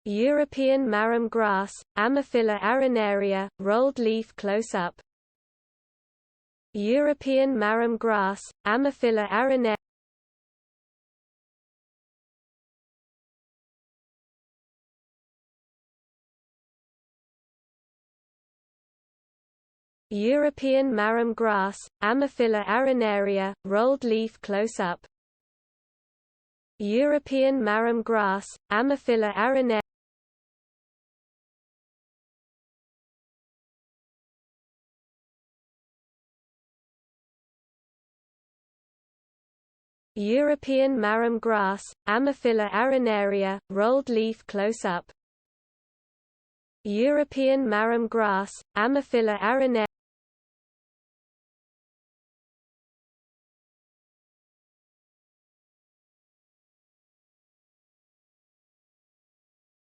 European marram grass, Ammophila arenaria, rolled leaf close-up. European marram grass, Ammophila arenaria. European marram grass, Ammophila arenaria, rolled leaf close-up. European marram grass, Ammophila arenaria. European marram grass, Ammophila arenaria, rolled leaf close-up. European marram grass, Ammophila arenaria.